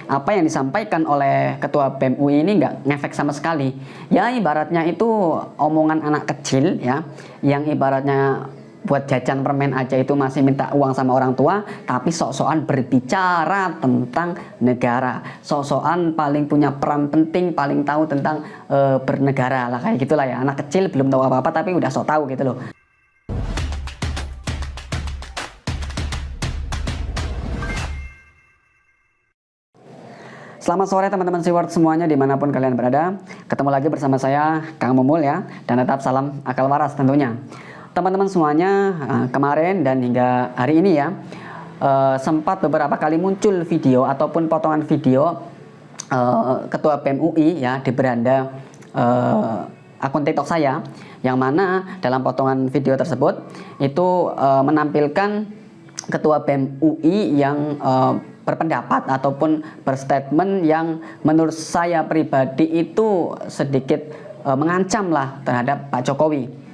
apa yang disampaikan oleh Ketua BEM UI ini nggak ngefek sama sekali. Ya ibaratnya itu omongan anak kecil ya, yang ibaratnya buat jajan permen aja itu masih minta uang sama orang tua, tapi sok-sokan berbicara tentang negara, sok-sokan paling punya peran penting, paling tahu tentang bernegara lah, kayak gitulah ya. Anak kecil belum tahu apa-apa tapi udah sok tahu gitu loh. Selamat sore teman-teman Siward semuanya dimanapun kalian berada. Ketemu lagi bersama saya Kang Mumul ya, dan tetap salam akal waras tentunya. Teman-teman semuanya, kemarin dan hingga hari ini ya, sempat beberapa kali muncul video ataupun potongan video Ketua BEM UI ya di beranda akun TikTok saya, yang mana dalam potongan video tersebut itu menampilkan Ketua BEM UI yang berpendapat ataupun berstatement yang menurut saya pribadi itu sedikit mengancam lah terhadap Pak Jokowi.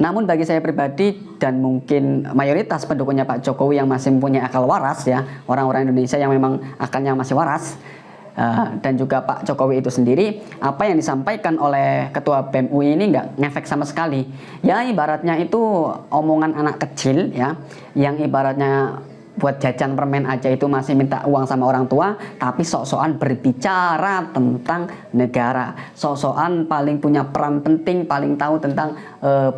Namun bagi saya pribadi dan mungkin mayoritas pendukungnya Pak Jokowi yang masih mempunyai akal waras ya, orang-orang Indonesia yang memang akalnya masih waras, dan juga Pak Jokowi itu sendiri, apa yang disampaikan oleh Ketua BEM UI ini nggak ngefek sama sekali. Ya ibaratnya itu omongan anak kecil ya, yang ibaratnya buat jajan permen aja itu masih minta uang sama orang tua, tapi sok-sokan berbicara tentang negara, sok-sokan paling punya peran penting, paling tahu tentang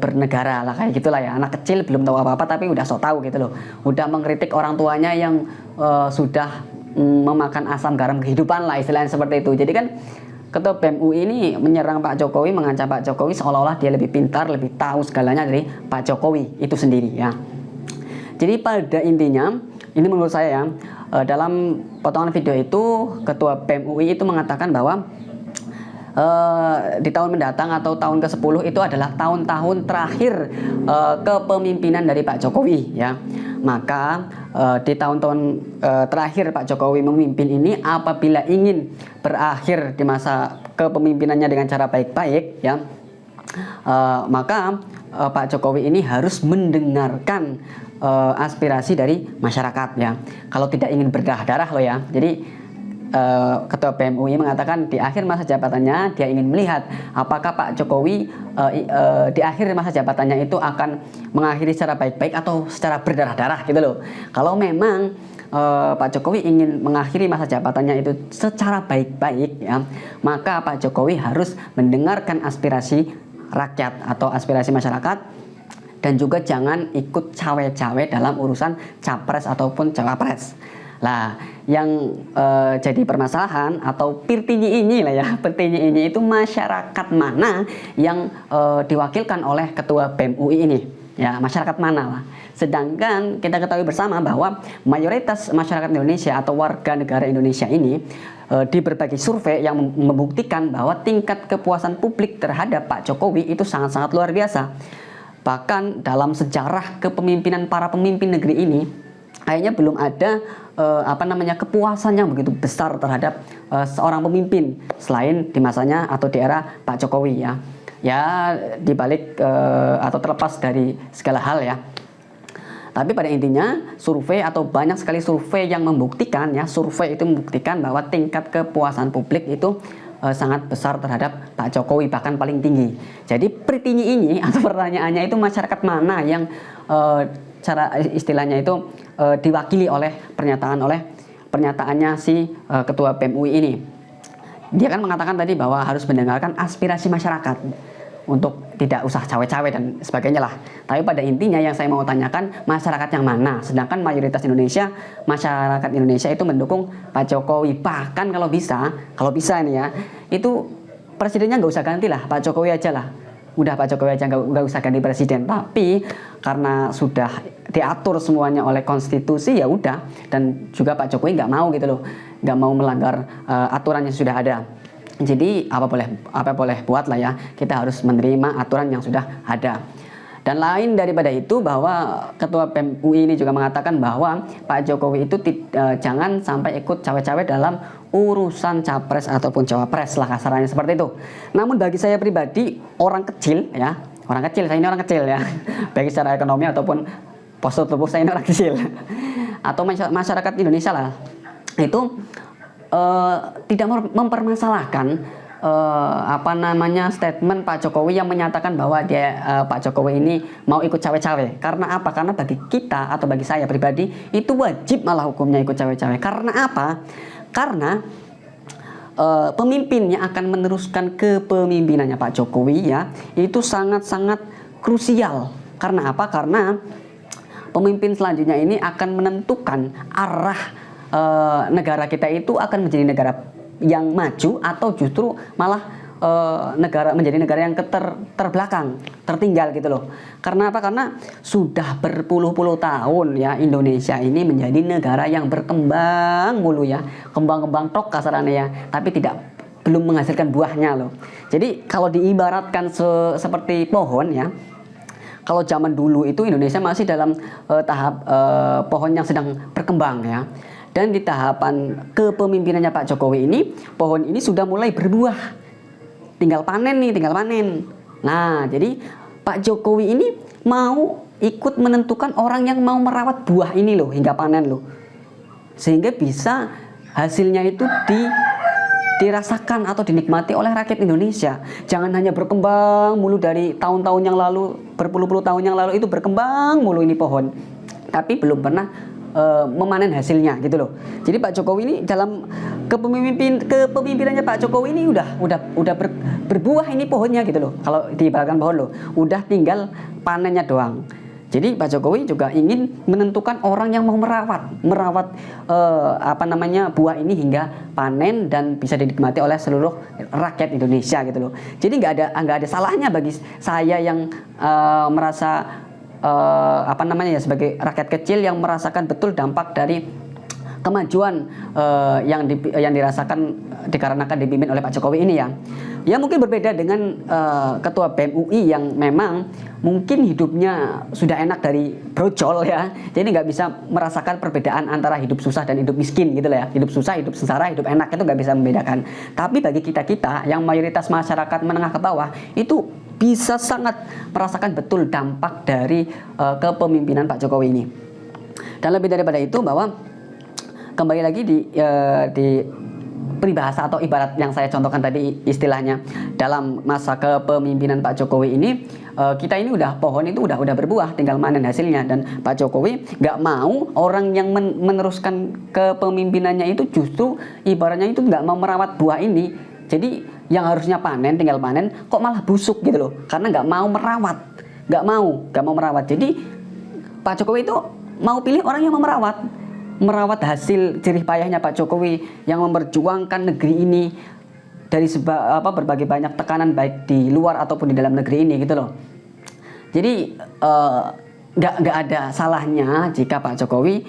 bernegara lah, kayak gitulah ya. Anak kecil belum tahu apa-apa tapi udah sok tahu gitu loh, udah mengkritik orang tuanya yang sudah memakan asam garam kehidupan lah, istilahnya seperti itu. Jadi kan Ketua BEM UI ini menyerang Pak Jokowi, mengancam Pak Jokowi seolah-olah dia lebih pintar, lebih tahu segalanya dari Pak Jokowi itu sendiri ya. Jadi pada intinya, ini menurut saya ya, dalam potongan video itu Ketua BEM UI itu mengatakan bahwa di tahun mendatang atau tahun ke-10 itu adalah tahun-tahun terakhir kepemimpinan dari Pak Jokowi ya. Maka di tahun-tahun terakhir Pak Jokowi memimpin ini, apabila ingin berakhir di masa kepemimpinannya dengan cara baik-baik ya, maka Pak Jokowi ini harus mendengarkan aspirasi dari masyarakat ya. Kalau tidak ingin berdarah-darah loh ya. Jadi Ketua BEM UI mengatakan di akhir masa jabatannya dia ingin melihat apakah Pak Jokowi di akhir masa jabatannya itu akan mengakhiri secara baik-baik atau secara berdarah-darah gitu loh. Kalau memang Pak Jokowi ingin mengakhiri masa jabatannya itu secara baik-baik ya, maka Pak Jokowi harus mendengarkan aspirasi rakyat atau aspirasi masyarakat, dan juga jangan ikut cawe-cawe dalam urusan capres ataupun cawapres. Lah, yang jadi permasalahan atau pirtinyi ini lah ya, pirtinyi ini itu masyarakat mana yang diwakilkan oleh Ketua BEM UI ini? Ya, masyarakat mana lah. Sedangkan kita ketahui bersama bahwa mayoritas masyarakat Indonesia atau warga negara Indonesia ini di berbagai survei yang membuktikan bahwa tingkat kepuasan publik terhadap Pak Jokowi itu sangat-sangat luar biasa. Bahkan dalam sejarah kepemimpinan para pemimpin negeri ini, kayaknya belum ada kepuasan yang begitu besar terhadap seorang pemimpin selain di masanya atau di era Pak Jokowi ya. Ya dibalik atau terlepas dari segala hal ya. Tapi pada intinya survei atau banyak sekali survei yang membuktikan ya, survei itu membuktikan bahwa tingkat kepuasan publik itu sangat besar terhadap Pak Jokowi, bahkan paling tinggi. Jadi pertinyi ini atau pertanyaannya itu masyarakat mana yang cara istilahnya itu diwakili oleh pernyataannya si Ketua BEM UI ini. Dia kan mengatakan tadi bahwa harus mendengarkan aspirasi masyarakat untuk tidak usah cawe-cawe dan sebagainya lah. Tapi pada intinya yang saya mau tanyakan, masyarakat yang mana? Sedangkan mayoritas Indonesia, masyarakat Indonesia itu mendukung Pak Jokowi. Bahkan kalau bisa nih ya, itu presidennya nggak usah ganti lah, Pak Jokowi aja lah. Udah Pak Jokowi aja, nggak usah ganti presiden. Tapi karena sudah diatur semuanya oleh konstitusi ya udah, dan juga Pak Jokowi nggak mau gitu loh, nggak mau melanggar aturan yang sudah ada. Jadi apa boleh buat lah ya, kita harus menerima aturan yang sudah ada. Dan lain daripada itu, bahwa Ketua BEM UI ini juga mengatakan bahwa Pak Jokowi itu jangan sampai ikut cawe-cawe dalam urusan capres ataupun cawapres lah, kasarannya seperti itu. Namun bagi saya pribadi, orang kecil, saya ini orang kecil ya, baik secara ekonomi ataupun postur tubuh saya ini orang kecil, atau masyarakat Indonesia lah, itu tidak mempermasalahkan statement Pak Jokowi yang menyatakan bahwa Pak Jokowi ini mau ikut cawe-cawe. Karena apa? Karena bagi kita atau bagi saya pribadi itu wajib malah hukumnya ikut cawe-cawe. Karena apa? Karena pemimpin yang akan meneruskan kepemimpinannya Pak Jokowi ya itu sangat-sangat krusial. Karena apa? Karena pemimpin selanjutnya ini akan menentukan arah negara kita itu akan menjadi negara yang maju atau justru malah menjadi negara yang terbelakang, tertinggal gitu loh. Karena apa? Karena sudah berpuluh-puluh tahun ya Indonesia ini menjadi negara yang berkembang mulu ya, kembang-kembang tok kasarannya ya, tapi belum menghasilkan buahnya loh. Jadi kalau diibaratkan seperti pohon ya, kalau zaman dulu itu Indonesia masih dalam tahap pohon yang sedang berkembang ya. Dan di tahapan kepemimpinannya Pak Jokowi ini, pohon ini sudah mulai berbuah. Tinggal panen nih, tinggal panen. Nah, jadi Pak Jokowi ini mau ikut menentukan orang yang mau merawat buah ini loh, hingga panen loh. Sehingga bisa hasilnya itu dirasakan atau dinikmati oleh rakyat Indonesia. Jangan hanya berkembang mulu dari tahun-tahun yang lalu, berpuluh-puluh tahun yang lalu itu berkembang mulu ini pohon. Tapi belum pernah memanen hasilnya gitu loh. Jadi Pak Jokowi ini dalam kepemimpinannya Pak Jokowi ini udah berbuah ini pohonnya gitu loh. Kalau diibaratkan pohon loh, udah tinggal panennya doang. Jadi Pak Jokowi juga ingin menentukan orang yang mau merawat buah ini hingga panen dan bisa dinikmati oleh seluruh rakyat Indonesia gitu loh. Jadi nggak ada salahnya bagi saya yang merasa sebagai rakyat kecil yang merasakan betul dampak dari kemajuan yang dirasakan dikarenakan dipimpin oleh Pak Jokowi ini ya. Ya mungkin berbeda dengan ketua BEM UI yang memang mungkin hidupnya sudah enak dari brojol ya. Jadi nggak bisa merasakan perbedaan antara hidup susah dan hidup miskin gitu lah ya. Hidup susah, hidup sengsara, hidup enak itu nggak bisa membedakan. Tapi bagi kita yang mayoritas masyarakat menengah ke bawah itu bisa sangat merasakan betul dampak dari kepemimpinan Pak Jokowi ini. Dan lebih daripada itu bahwa kembali lagi di peribahasa atau ibarat yang saya contohkan tadi istilahnya dalam masa kepemimpinan Pak Jokowi ini, kita ini pohon itu udah berbuah, tinggal manen hasilnya. Dan Pak Jokowi nggak mau orang yang meneruskan kepemimpinannya itu justru ibaratnya itu nggak mau merawat buah ini. Jadi yang harusnya panen, tinggal panen, kok malah busuk gitu loh, karena nggak mau merawat. Jadi Pak Jokowi itu mau pilih orang yang mau merawat hasil jerih payahnya Pak Jokowi yang memperjuangkan negeri ini dari berbagai banyak tekanan baik di luar ataupun di dalam negeri ini gitu loh. Jadi nggak ada salahnya jika Pak Jokowi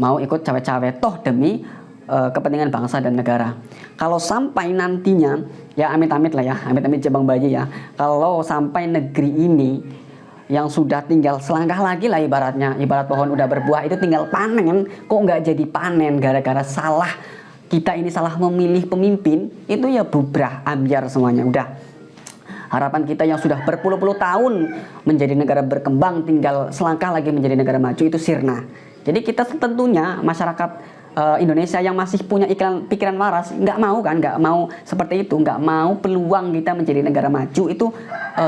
mau ikut cawe-cawe toh demi kepentingan bangsa dan negara. Kalau sampai nantinya ya amit-amit lah ya, amit-amit jabang bayi ya, kalau sampai negeri ini yang sudah tinggal selangkah lagi lah ibarat pohon udah berbuah itu tinggal panen, kok nggak jadi panen gara-gara kita ini salah memilih pemimpin, itu ya bubrah, ambyar semuanya. Udah harapan kita yang sudah berpuluh-puluh tahun menjadi negara berkembang tinggal selangkah lagi menjadi negara maju itu sirna. Jadi kita tentunya masyarakat Indonesia yang masih punya pikiran waras nggak mau seperti itu, nggak mau peluang kita menjadi negara maju itu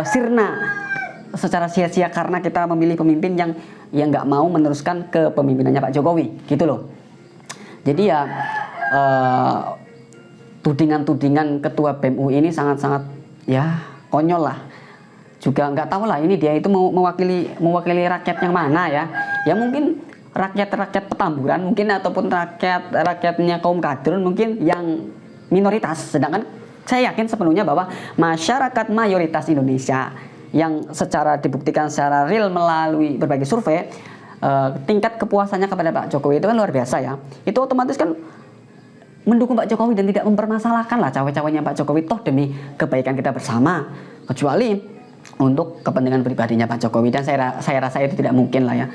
sirna secara sia-sia karena kita memilih pemimpin yang nggak mau meneruskan kepemimpinannya Pak Jokowi gitu loh. Jadi ya tudingan-tudingan ketua BEM UI ini sangat-sangat ya konyol lah. Juga nggak tahu lah ini dia itu mau mewakili rakyat yang mana ya. Ya mungkin rakyat Petamburan mungkin ataupun rakyatnya kaum kadrun mungkin yang minoritas. Sedangkan saya yakin sepenuhnya bahwa masyarakat mayoritas Indonesia yang dibuktikan secara real melalui berbagai survei, tingkat kepuasannya kepada Pak Jokowi itu kan luar biasa ya. Itu otomatis kan mendukung Pak Jokowi dan tidak mempermasalahkan lah cawe-cawenya Pak Jokowi toh demi kebaikan kita bersama, kecuali untuk kepentingan pribadinya Pak Jokowi. Dan saya rasa itu tidak mungkin lah ya.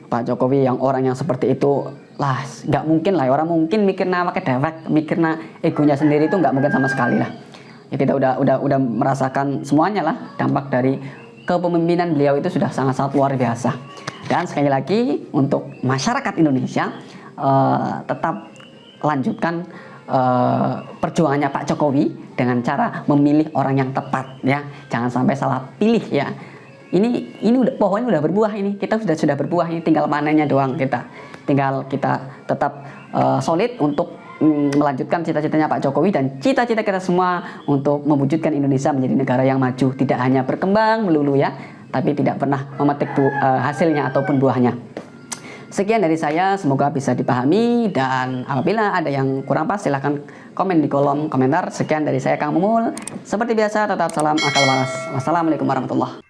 Pak Jokowi yang orang yang seperti itu lah nggak mungkin lah, orang mungkin mikirna pakai dewek, mikirna egonya sendiri itu nggak mungkin sama sekali lah. Ya, kita udah merasakan semuanya lah dampak dari kepemimpinan beliau itu sudah sangat-sangat luar biasa. Dan sekali lagi untuk masyarakat Indonesia tetap lanjutkan perjuangannya Pak Jokowi dengan cara memilih orang yang tepat ya. Jangan sampai salah pilih ya. Ini udah pohonnya udah berbuah ini. Kita sudah berbuah ini, tinggal panennya doang kita. Tinggal kita tetap solid untuk melanjutkan cita-citanya Pak Jokowi dan cita-cita kita semua untuk mewujudkan Indonesia menjadi negara yang maju, tidak hanya berkembang melulu ya, tapi tidak pernah memetik hasilnya ataupun buahnya. Sekian dari saya, semoga bisa dipahami, dan apabila ada yang kurang pas silahkan komen di kolom komentar. Sekian dari saya Kang Mumul, seperti biasa tetap salam akal waras. Wassalamualaikum warahmatullahi wabarakatuh.